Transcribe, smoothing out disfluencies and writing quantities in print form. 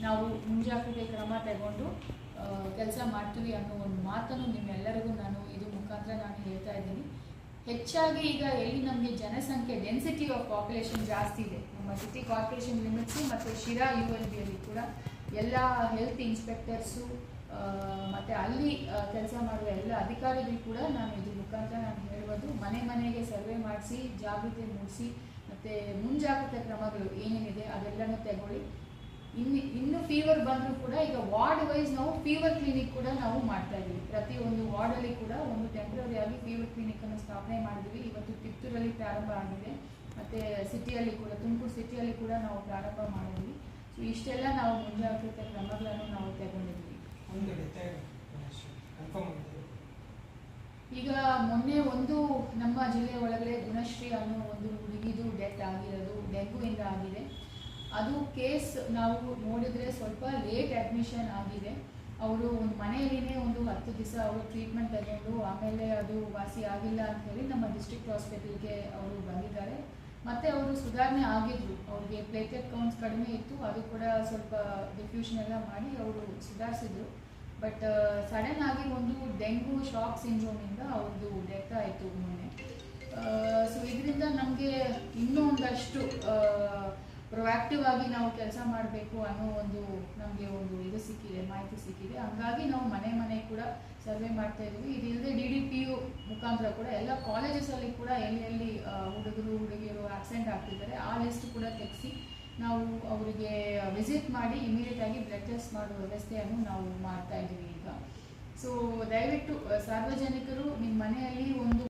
ನಾವು ಮುಂಜಾಗ್ರತೆ ಕ್ರಮ ತಗೊಂಡು ಕೆಲಸ ಮಾಡ್ತೀವಿ ಅನ್ನೋ ಒಂದು ಮಾತನ್ನು ನಿಮ್ಮೆಲ್ಲರಿಗೂ ನಾನು ಇದು ಮುಖಾಂತರ ನಾನು ಹೇಳ್ತಾ ಇದ್ದೀನಿ. ಹೆಚ್ಚಾಗಿ ಈಗ ಎಲ್ಲಿ ನಮಗೆ ಜನಸಂಖ್ಯೆ ಡೆನ್ಸಿಟಿ ಆಫ್ ಪಾಪ್ಯುಲೇಷನ್ ಜಾಸ್ತಿ ಇದೆ, ನಮ್ಮ ಸಿಟಿ ಕಾರ್ಪೊರೇಷನ್ ಲಿಮಿಟ್ಸು ಮತ್ತು ಶಿರಾ ULBಯಲ್ಲಿ ಕೂಡ ಎಲ್ಲ ಹೆಲ್ತ್ ಇನ್ಸ್ಪೆಕ್ಟರ್ಸು ಮತ್ತು ಅಲ್ಲಿ ಕೆಲಸ ಮಾಡುವ ಎಲ್ಲ ಅಧಿಕಾರಿಗಳು ಕೂಡ ನಾನು ಇದ್ರ ಮುಖಾಂತರ ನಾನು ಹೇಳುವುದು, ಮನೆ ಮನೆಗೆ ಸರ್ವೆ ಮಾಡಿಸಿ ಜಾಗೃತಿ ಮೂಡಿಸಿ ಮತ್ತು ಮುಂಜಾಗ್ರತೆ ಕ್ರಮಗಳು ಏನೇನಿದೆ ಅದೆಲ್ಲನೂ ತಗೊಳ್ಳಿ. ಇನ್ನು ಫೀವರ್ ಬಂದರೂ ಕೂಡ ಈಗ ವಾರ್ಡ್ ವೈಸ್ ನಾವು ಫೀವರ್ ಕ್ಲಿನಿಕ್ ಕೂಡ ನಾವು ಮಾಡ್ತಾ ಇದ್ದೀವಿ. ಪ್ರತಿಯೊಂದು ವಾರ್ಡಲ್ಲಿ ಕೂಡ ಒಂದು ಟೆಂಪ್ರರಿ ಆಗಿ ಫೀವರ್ ಕ್ಲಿನಿಕನ್ನು ಸ್ಥಾಪನೆ ಮಾಡಿದ್ವಿ. ಇವತ್ತು ಕಿತ್ತೂರಲ್ಲಿ ಪ್ರಾರಂಭ ಆಗಿದೆ ಮತ್ತು ಸಿಟಿಯಲ್ಲಿ ಕೂಡ ತುಮಕೂರು ಸಿಟಿಯಲ್ಲಿ ಕೂಡ ನಾವು ಪ್ರಾರಂಭ ಮಾಡಿದ್ವಿ. ಸೊ ಇಷ್ಟೆಲ್ಲ ನಾವು ಮುಂಜಾಗ್ರತೆ ಕ್ರಮಗಳನ್ನು ನಾವು ತಗೊಂಡಿದ್ವಿ. ಈಗ ಮೊನ್ನೆ ಒಂದು ನಮ್ಮ ಜಿಲ್ಲೆ ಒಳಗಡೆ ಗುಣಶ್ರೀ ಅನ್ನೋ ಒಂದು ಹುಡುಗಿದು ಡೆತ್ ಆಗಿರೋದು ಡೆಂಗೂಯಿಂದ ಆಗಿದೆ. ಅದು ಕೇಸ್ ನಾವು ನೋಡಿದರೆ ಸ್ವಲ್ಪ ಲೇಟ್ ಅಡ್ಮಿಷನ್ ಆಗಿದೆ. ಅವರು ಒಂದು ಮನೆಯಲ್ಲಿನೇ ಒಂದು 10 ದಿವಸ ಅವರು ಟ್ರೀಟ್ಮೆಂಟ್ ತಗೊಂಡು ಆಮೇಲೆ ಅದು ವಾಸಿ ಆಗಿಲ್ಲ ಅಂತ ಹೇಳಿ ನಮ್ಮ ಡಿಸ್ಟ್ರಿಕ್ಟ್ ಹಾಸ್ಪಿಟಲ್ಗೆ ಅವರು ಬಂದಿದ್ದಾರೆ. ಮತ್ತು ಅವರು ಸುಧಾರಣೆ ಆಗಿದ್ರು, ಅವ್ರಿಗೆ ಪ್ಲೇಟ್ಲೆಟ್ ಕೌಂಟ್ಸ್ ಕಡಿಮೆ ಇತ್ತು, ಅದು ಕೂಡ ಸ್ವಲ್ಪ ಡಿಫ್ಯೂಷನ್ ಎಲ್ಲ ಮಾಡಿ ಅವರು ಸುಧಾರಿಸಿದ್ರು. ಬಟ್ ಸಡನ್ ಆಗಿ ಒಂದು ಡೆಂಗು ಶಾಕ್ ಸಿಂಡ್ರೋಮಿಂದ ಅವ್ರದ್ದು ಡೆತ್ ಆಯಿತು ಮೊನ್ನೆ. ಸೊ ಇದರಿಂದ ನಮಗೆ ಇನ್ನೂ ಒಂದಷ್ಟು ಪ್ರೊಆಕ್ಟಿವ್ ಆಗಿ ನಾವು ಕೆಲಸ ಮಾಡಬೇಕು ಅನ್ನೋ ಒಂದು ನಮಗೆ ಒಂದು ಇದು ಸಿಕ್ಕಿದೆ, ಮಾಹಿತಿ ಸಿಕ್ಕಿದೆ. ಹಂಗಾಗಿ ನಾವು ಮನೆ ಕೂಡ ಸರ್ವೆ ಮಾಡ್ತಾ ಇದ್ವಿ. ಇದಿಲ್ಲದೆ DDPU ಮುಖಾಂತರ ಕೂಡ ಎಲ್ಲ ಕಾಲೇಜಸಲ್ಲಿ ಕೂಡ ಎಲ್ಲಿ ಹುಡುಗಿಯರು ಆಬ್ಸೆಂಟ್ ಆಗ್ತಿದ್ದಾರೆ ಆ ಲಿಸ್ಟ್ ಕೂಡ ತೆಗೆಸಿ ನಾವು ಅವರಿಗೆ ವಿಸಿಟ್ ಮಾಡಿ ಇಮಿಡಿಯೇಟ್ ಆಗಿ ಬ್ಲಡ್ ಟೆಸ್ಟ್ ಮಾಡುವ ವ್ಯವಸ್ಥೆಯನ್ನು ನಾವು ಮಾಡ್ತಾ ಇದ್ದೀವಿ ಈಗ. ಸೊ ದಯವಿಟ್ಟು ಸಾರ್ವಜನಿಕರು ನಿಮ್ಮ ಮನೆಯಲ್ಲಿ ಒಂದು